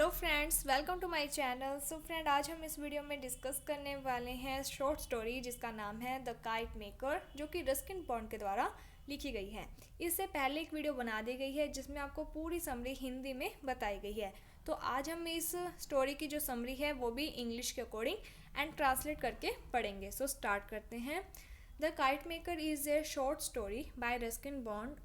Hello friends, welcome to my channel. So friend, आज हम इस वीडियो में डिस्कस करने वाले हैं शॉर्ट स्टोरी जिसका नाम है द काइट मेकर, जो कि रस्किन बॉन्ड के द्वारा लिखी गई है। इससे पहले एक वीडियो बना दी गई है जिसमें आपको पूरी समरी हिंदी में बताई गई है। तो आज हम इस स्टोरी की जो समरी है वो भी इंग्लिश के अकॉर्डिंग एंड ट्रांसलेट करके पढ़ेंगे। सो स्टार्ट करते हैं। The kite maker is a short story by Ruskin bond,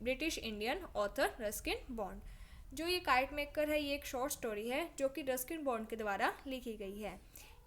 British Indian author Ruskin bond. जो ये काइट मेकर है, ये एक शॉर्ट स्टोरी है जो कि रस्किन बॉन्ड के द्वारा लिखी गई है।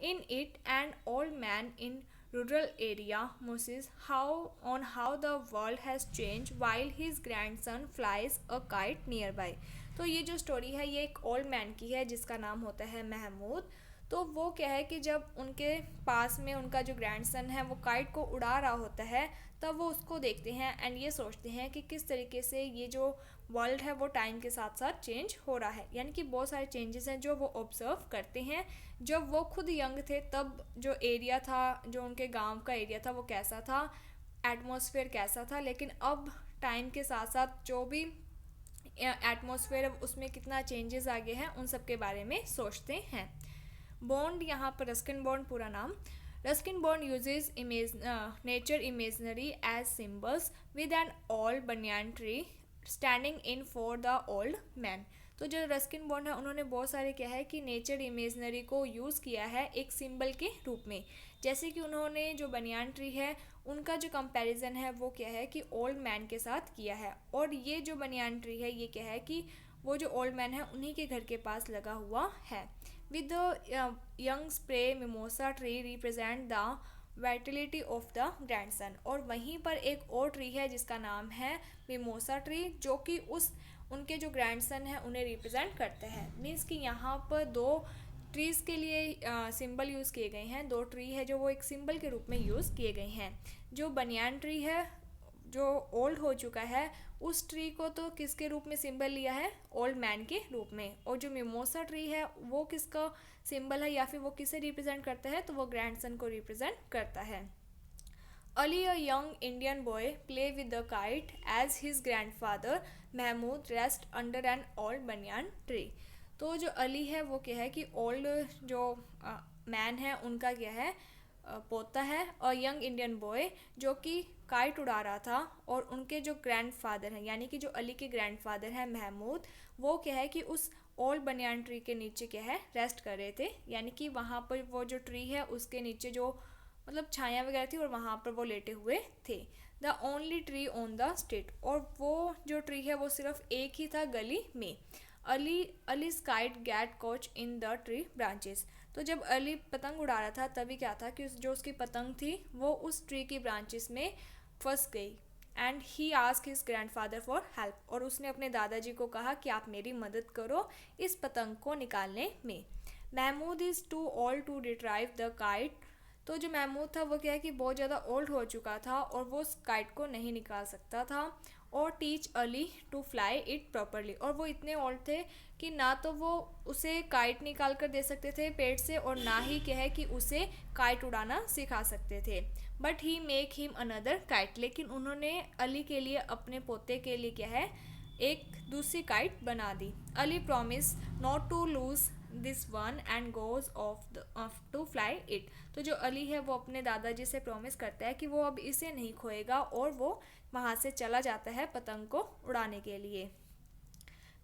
In it an old man in rural area muses how the world has change while his grandson flies a kite near by. तो ये जो स्टोरी है ये एक ओल्ड मैन की है जिसका नाम होता है महमूद। तो वो क्या है कि जब उनके पास में उनका जो ग्रैंडसन है वो काइट को उड़ा रहा होता है, तब वो उसको देखते हैं एंड ये सोचते हैं कि किस तरीके से ये जो वर्ल्ड है वो टाइम के साथ साथ चेंज हो रहा है। यानी कि बहुत सारे चेंजेस हैं जो वो ऑब्जर्व करते हैं। जब वो खुद यंग थे तब जो एरिया था, जो उनके गांव का एरिया था, वो कैसा था, एटमॉस्फेयर कैसा था, लेकिन अब टाइम के साथ साथ जो भी एटमॉस्फेयर उसमें कितना चेंजेस आ गए हैं उन सब के बारे में सोचते हैं। बॉन्ड, यहाँ पर रस्किन बॉन्ड पूरा नाम। Ruskin Bond uses nature imaginary as symbols with an old banyan tree standing in for the old man. तो जो रस्किन बॉन्ड है उन्होंने बहुत सारे क्या है कि नेचर इमेजनरी को यूज़ किया है एक सिंबल के रूप में। जैसे कि उन्होंने जो बनियान ट्री है उनका जो कंपैरिजन है वो क्या है कि ओल्ड मैन के साथ किया है। और ये जो बनियान ट्री है ये क्या है कि वो जो ओल्ड मैन है उन्हीं के घर के पास लगा हुआ है। With the young spray mimosa tree represent the Vitality of the grandson. और वहीं पर एक और ट्री है जिसका नाम है मिमोसा ट्री, जो कि उस उनके जो ग्रैंडसन है उन्हें रिप्रेजेंट करते हैं। मीन्स कि यहाँ पर दो ट्रीज़ के लिए सिंबल यूज़ किए गए हैं। दो ट्री है जो वो एक सिंबल के रूप में यूज़ किए गए हैं। जो बनियान ट्री है जो ओल्ड हो चुका है उस ट्री को तो किसके रूप में सिंबल लिया है, ओल्ड मैन के रूप में। और जो मिमोसा ट्री है वो किसका सिंबल है या फिर वो किसे रिप्रेजेंट करता है, तो वो ग्रैंडसन को रिप्रेजेंट करता है। Ali, a young Indian boy, play with the kite as his grandfather Mahmood rest under an old banyan tree. तो जो अली है वो क्या है कि ओल्ड जो मैन है उनका क्या है, पोता है, और यंग इंडियन बॉय जो कि काइट उड़ा रहा था। और उनके जो ग्रैंडफादर हैं यानी कि जो अली के ग्रैंडफादर हैं महमूद, वो क्या है कि उस ओल्ड बनियान ट्री के नीचे क्या है रेस्ट कर रहे थे। यानी कि वहाँ पर वो जो ट्री है उसके नीचे जो मतलब छाया वगैरह थी और वहाँ पर वो लेटे हुए थे। The only tree on the street, और वो जो ट्री है वो सिर्फ एक ही था गली में। Ali kite get caught in the tree branches. तो जब अली पतंग उड़ा रहा था तभी क्या था कि जो उसकी पतंग थी वो उस ट्री की ब्रांचेस में फंस गई। And he ask his grandfather for help, और उसने अपने दादाजी को कहा कि आप मेरी मदद करो इस पतंग को निकालने में। Mahmood is too old to retrieve the kite. तो जो महमूद था वो क्या है कि बहुत ज़्यादा ओल्ड हो चुका था और वो उस काइट को नहीं निकाल सकता था। और teach Ali to fly it properly, और वो इतने ओल्ड थे कि ना तो वो उसे काइट निकाल कर दे सकते थे पेड़ से और ना ही क्या है कि उसे काइट उड़ाना सिखा सकते थे। But he make him another kite, लेकिन उन्होंने अली के लिए, अपने पोते के लिए क्या है, एक दूसरी काइट बना दी। Ali promise not to lose this one and goes off to fly it. तो जो अली है वो अपने दादाजी से प्रॉमिस करता है कि वो अब इसे नहीं खोएगा और वो वहाँ से चला जाता है पतंग को उड़ाने के लिए।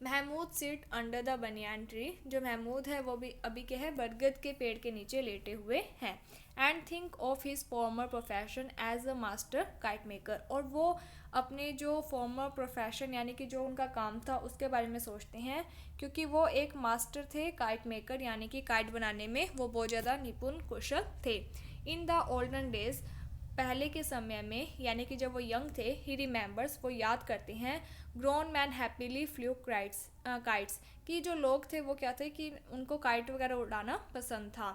Mahmood sit under the banyan tree. जो महमूद है वो भी अभी क्या है बरगद के पेड़ के नीचे लेटे हुए हैं। And think of his former profession as a master kite maker, और वो अपने जो फॉर्मर प्रोफेशन यानी कि जो उनका काम था उसके बारे में सोचते हैं, क्योंकि वो एक मास्टर थे काइट मेकर, यानी कि काइट बनाने में वो बहुत ज़्यादा निपुण कुशल थे। इन द ओल्डन डेज, पहले के समय में, यानी कि जब वो यंग थे, ही रिमेंबर्स, वो याद करते हैं, grown man happily flu kites, कि जो लोग थे वो क्या थे कि उनको काइट वगैरह उड़ाना पसंद था।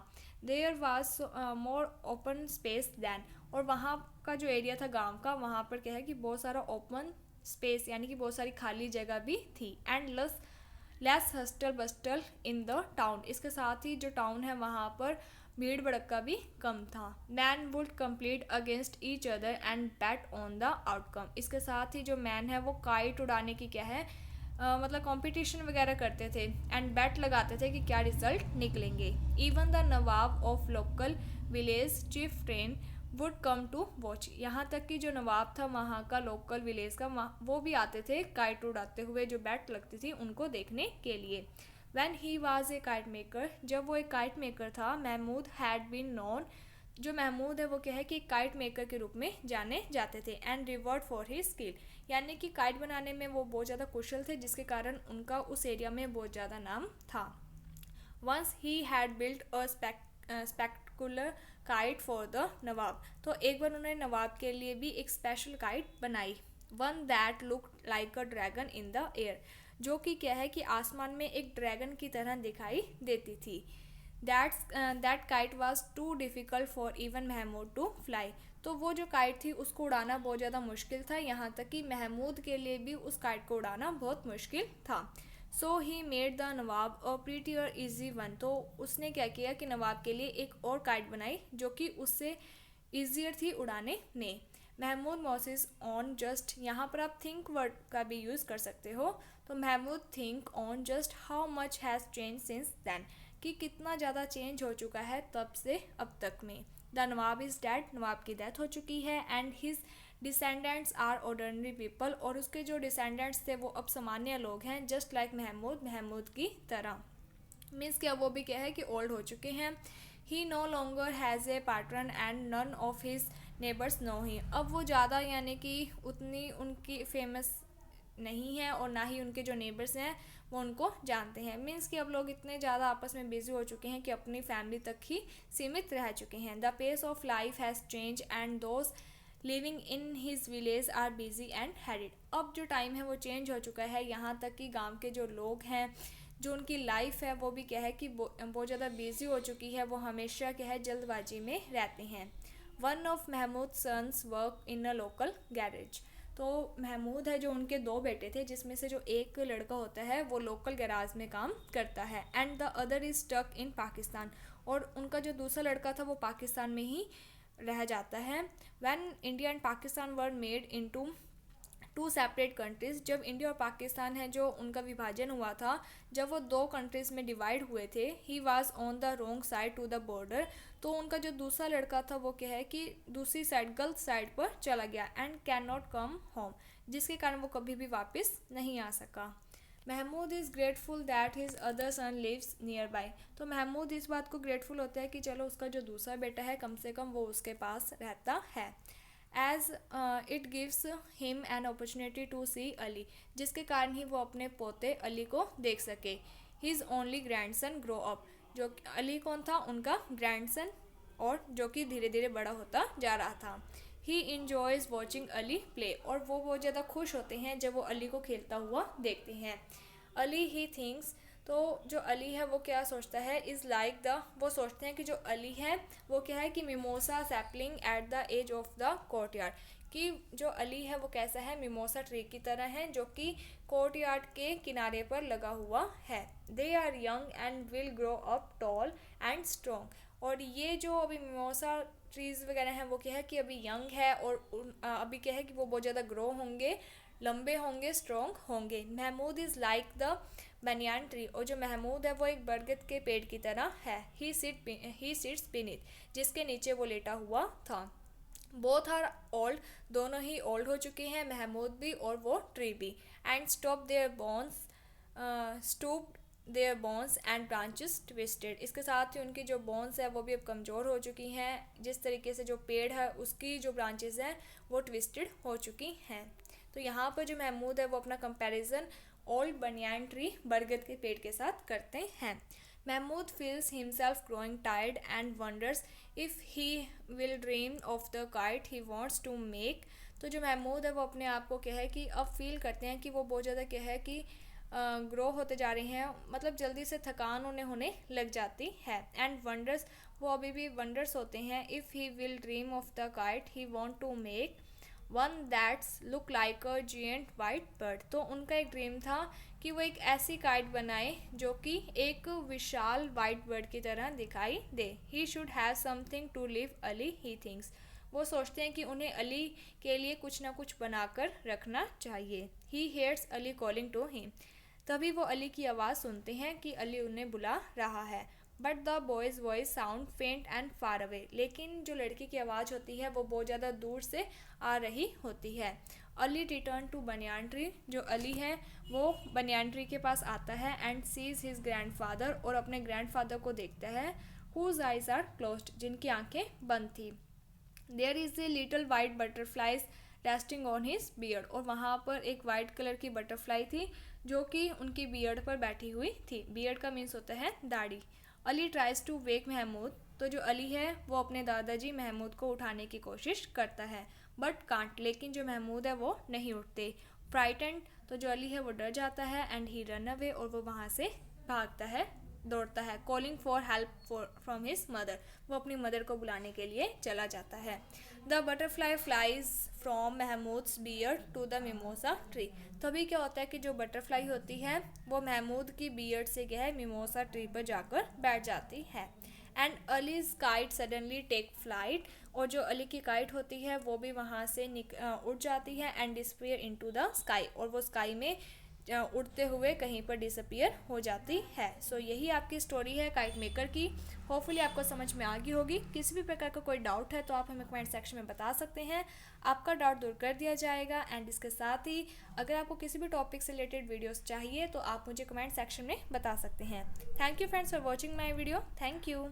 There was more open space then, और वहाँ का जो एरिया था गांव का, वहाँ पर क्या है कि बहुत सारा ओपन स्पेस यानी कि बहुत सारी खाली जगह भी थी। And less hustle bustle in the town, इसके साथ ही जो टाउन है वहाँ पर भीड़ भड़का भी कम था। Man would compete against each other and bat on the outcome, इसके साथ ही जो मैन है वो काइट उड़ाने की क्या है मतलब कंपटीशन वगैरह करते थे एंड बैट लगाते थे कि क्या रिजल्ट निकलेंगे। Even the nawab of local village chief train would come to watch. यहाँ तक कि जो नवाब था वहाँ का, लोकल विलेज का, वो भी आते थे काइट उड़ाते हुए, जो बैट लगती थी उनको देखने के लिए। When he was a kite maker, जब वो एक काइट मेकर था, महमूद हैड बीन नोन, जो महमूद है वो क्या है कि काइट मेकर के रूप में जाने जाते थे, and reward for he skill, यानी कि काइट बनाने में वो बहुत ज़्यादा कुशल थे, जिसके कारण उनका उस एरिया में बहुत ज़्यादा नाम था। Once he had built a spectacular kite for the Nawab, तो एक बार उन्होंने नवाब के लिए भी एक स्पेशल काइट बनाई। One that look like a dragon in the air, जो कि क्या है कि आसमान में एक ड्रैगन की तरह दिखाई देती थी। That kite was too difficult for even Mahmood to fly, तो वो जो काइट थी उसको उड़ाना बहुत ज़्यादा मुश्किल था, यहाँ तक कि महमूद के लिए भी उस काइट को उड़ाना बहुत मुश्किल था। So he made the Nawab a prettier easy one, तो उसने क्या किया कि नवाब के लिए एक और काइट बनाई जो कि उससे ईजियर थी उड़ाने में। महमूद मोसिस ऑन जस्ट, यहाँ पर आप थिंक वर्ड का भी यूज़ कर सकते हो, तो Mahmood think on just how much has change since then, कि कितना ज़्यादा चेंज हो चुका है तब से अब तक में। The nawab is dead, nawab की डेथ हो चुकी है, and his descendants are ordinary people, और उसके जो डिसेंडेंट्स थे वो अब सामान्य लोग हैं, जस्ट लाइक महमूद की तरह। मीन्स क्या वो भी क्या है कि ओल्ड हो चुके हैं। He no longer has a pattern and none of his neighbours know he, अब वो ज़्यादा यानी कि उतनी उनकी फेमस नहीं है, और ना ही उनके जो नेबर्स हैं वो उनको जानते हैं। मीन्स कि अब लोग इतने ज़्यादा आपस में बिजी हो चुके हैं कि अपनी फैमिली तक ही सीमित रह चुके हैं। The pace of life has change and those living in his village are busy and hurried, अब जो टाइम है वो चेंज हो चुका है, यहाँ तक कि गांव के जो लोग हैं, जो उनकी लाइफ है वो भी क्या है कि बहुत ज़्यादा बिजी हो चुकी है, वो हमेशा क्या है जल्दबाजी में रहते हैं। One of Mahmood sons work in a local garage, तो महमूद है जो उनके दो बेटे थे, जिसमें से जो एक लड़का होता है वो लोकल गैराज में काम करता है, and the other is stuck in Pakistan, और उनका जो दूसरा लड़का था वो पाकिस्तान में ही रह जाता है। When India and Pakistan were made into two separate countries, जब इंडिया और पाकिस्तान है जो उनका विभाजन हुआ था, जब वो दो कंट्रीज में डिवाइड हुए थे, he was on the wrong side to the border, तो उनका जो दूसरा लड़का था वो क्या है कि दूसरी साइड, गलत साइड पर चला गया, and can not come home, जिसके कारण वो कभी भी वापस नहीं आ सका। Mahmood is grateful that his other son lives near bye, तो महमूद इस बात को ग्रेटफुल होता है कि चलो उसका जो दूसरा बेटा है कम से कम वो उसके पास रहता है। As it gives him an opportunity to see Ali, जिसके कारण ही वो अपने पोते अली को देख सके। His only grandson grow up, जो अली कौन था, उनका ग्रैंडसन, और जो कि धीरे धीरे बड़ा होता जा रहा था। ही इंजॉयज़ वॉचिंग अली प्ले, और वो बहुत ज़्यादा खुश होते हैं जब वो अली को खेलता हुआ देखते हैं। अली ही थिंक्स, तो जो अली है वो क्या सोचता है, इज़ लाइक द, वो सोचते हैं कि जो अली है वो क्या है कि mimosa sapling at the edge of the courtyard, कि जो अली है वो कैसा है, मिमोसा ट्री की तरह है जो कि कोर्टयार्ड के किनारे पर लगा हुआ है। They are young and will grow up tall and strong, और ये जो अभी मिमोसा ट्रीज़ वगैरह हैं वो क्या है कि अभी यंग है, और अभी क्या है कि वो बहुत ज़्यादा ग्रो होंगे, लंबे होंगे, स्ट्रॉन्ग होंगे। Mahmood is like the banyan tree, और जो महमूद है वो एक बरगद के पेड़ की तरह है। ही सिट्स बीनीथ, जिसके नीचे वो लेटा हुआ था। बोथ आर ओल्ड, दोनों ही ओल्ड हो चुके हैं, महमूद भी और वो ट्री भी। And stoop their bones and branches twisted, इसके साथ ही उनकी जो बोन्स है वो भी अब कमज़ोर हो चुकी हैं, जिस तरीके से जो पेड़ है उसकी जो ब्रांचेस हैं वो ट्विस्टेड हो चुकी हैं। तो यहाँ पर जो महमूद है वो अपना कंपैरिजन ओल्ड बनियान ट्री, बरगद के पेड़ के साथ करते हैं। Mahmood feels himself growing tired and wonders if he will dream of the kite he wants to make, तो जो महमूद है वो अपने आप को क्या है कि अब फील करते हैं कि वो बहुत ज़्यादा क्या है कि ग्रो होते जा रहे हैं, मतलब जल्दी से थकान उन्हें होने लग जाती है। एंड वंडर्स, वो अभी भी वंडर्स होते हैं। If he will dream of the kite he want to make one that's look like a giant white bird, तो उनका एक ड्रीम था कि वो एक ऐसी काइट बनाए जो कि एक विशाल वाइट बर्ड की तरह दिखाई दे। He should have something to live Ali he thinks, वो सोचते हैं कि उन्हें अली के लिए कुछ ना कुछ बनाकर रखना चाहिए। He hears Ali calling to him, तभी वो अली की आवाज़ सुनते हैं कि अली उन्हें बुला रहा है। But the boys voice sound फेंट एंड फार अवे, लेकिन जो लड़की की आवाज़ होती है वो बहुत ज़्यादा दूर से आ रही होती है। Ali return to banyan tree, जो अली है वो बनियान ट्री के पास आता है एंड सीज हिज ग्रैंडफादर, और अपने ग्रैंडफादर को देखता है हुज आइज आर क्लोज्ड, जिनकी आंखें बंद थी। There is a little white butterflies resting on his beard, और वहाँ पर एक वाइट कलर की बटरफ्लाई थी जो कि उनकी बियर्ड पर बैठी हुई थी। बियर्ड का मीन्स होता है दाढ़ी। Ali tries to wake Mahmood, तो जो अली है वो अपने दादाजी महमूद को उठाने की कोशिश करता है बट कांट, लेकिन जो महमूद है वो नहीं उठते। फ्राइटेंड, तो जो अली है वो डर जाता है एंड ही रन अवे, और वो वहाँ से भागता है, दौड़ता है। Calling for help from his mother, वो अपनी मदर को बुलाने के लिए चला जाता है। The butterfly flies from Mahmood's beard to the mimosa tree, तभी क्या होता है कि जो बटरफ्लाई होती है वो महमूद की बियर्ड से क्या है मिमोसा ट्री पर जाकर बैठ जाती है। And Ali's kite suddenly take flight, और जो अली की काइट होती है वो भी वहाँ से उड़ जाती है and disappear into the sky, और वो स्काई में उड़ते हुए कहीं पर डिसअपियर हो जाती है। सो यही आपकी स्टोरी है काइट मेकर की। होपफुली आपको समझ में आ गई होगी। किसी भी प्रकार का कोई डाउट है तो आप हमें कमेंट सेक्शन में बता सकते हैं, आपका डाउट दूर कर दिया जाएगा। एंड इसके साथ ही अगर आपको किसी भी टॉपिक से रिलेटेड वीडियोस चाहिए तो आप मुझे कमेंट सेक्शन में बता सकते हैं। Thank you friends for watching my video. Thank you.